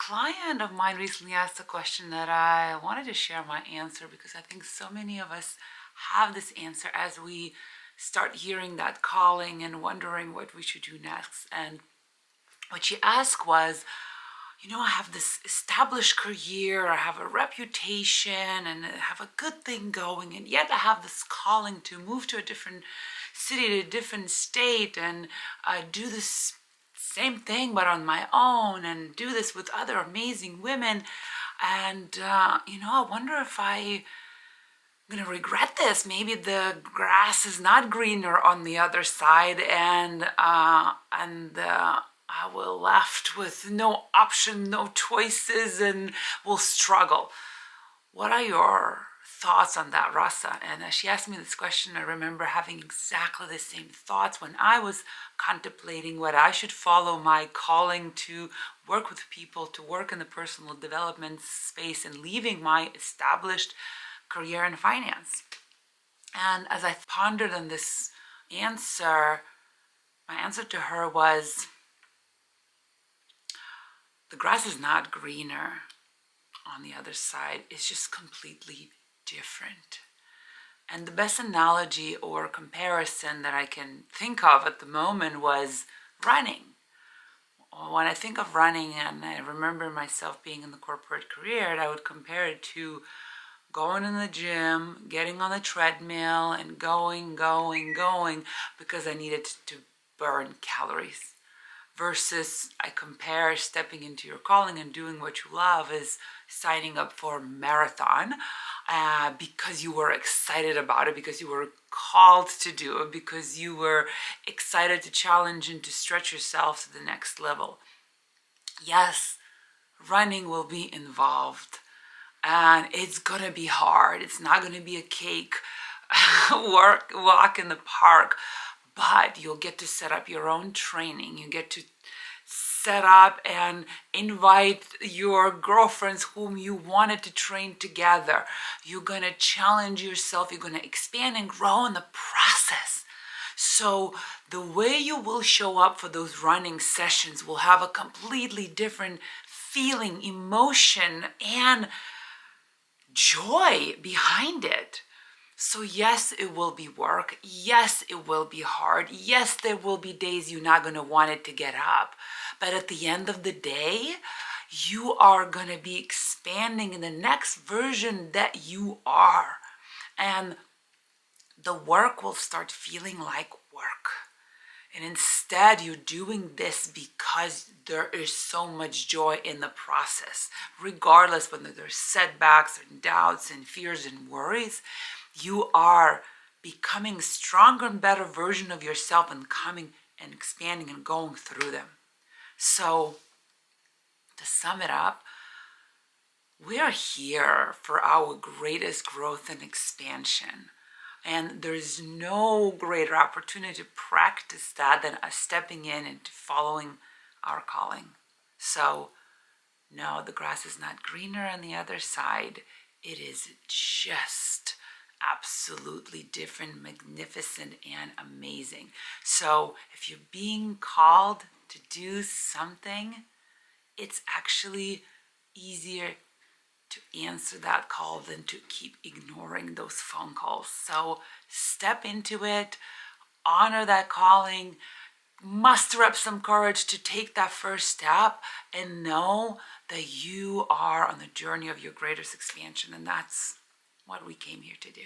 client of mine recently asked a question that I wanted to share my answer because I think so many of us have this answer as we start hearing that calling and wondering what we should do next. And what she asked was, I have this established career, I have a reputation, and I have a good thing going, and yet I have this calling to move to a different city, to a different state, and do this same thing but on my own, and do this with other amazing women. And, I wonder if I'm gonna regret this. Maybe the grass is not greener on the other side, and I will left with no option, no choices, and will struggle. What are your thoughts on that, Rasa? And as she asked me this question, I remember having exactly the same thoughts when I was contemplating whether I should follow my calling to work with people, to work in the personal development space, and leaving my established career in finance. And as I pondered on this answer, my answer to her was, the grass is not greener on the other side. It's just completely different. And the best analogy or comparison that I can think of at the moment was running. When I think of running, and I remember myself being in the corporate career, and I would compare it to going in the gym, getting on the treadmill, and going, because I needed to burn calories. Versus I compare stepping into your calling and doing what you love is signing up for a marathon because you were excited about it, because you were called to do it, because you were excited to challenge and to stretch yourself to the next level. Yes, running will be involved, and it's gonna be hard. It's not gonna be a cake walk in the park, but you'll get to set up your own training. You get to set up and invite your girlfriends whom you wanted to train together. You're gonna challenge yourself. You're gonna expand and grow in the process. So the way you will show up for those running sessions will have a completely different feeling, emotion, and joy behind it. So yes, it will be work. Yes, it will be hard. Yes, there will be days you're not going to want it to get up. But at the end of the day, you are going to be expanding in the next version that you are. And the work will start feeling like work. And instead, you're doing this because there is so much joy in the process. Regardless whether there's setbacks and doubts and fears and worries, you are becoming a stronger and better version of yourself and coming and expanding and going through them. So, to sum it up, we are here for our greatest growth and expansion. And there's no greater opportunity to practice that than us stepping in and following our calling. So, no, the grass is not greener on the other side. It is just absolutely different, magnificent, and amazing. So if you're being called to do something, it's actually easier to answer that call than to keep ignoring those phone calls. So step into it, honor that calling, muster up some courage to take that first step, and know that you are on the journey of your greatest expansion. And that's what we came here to do.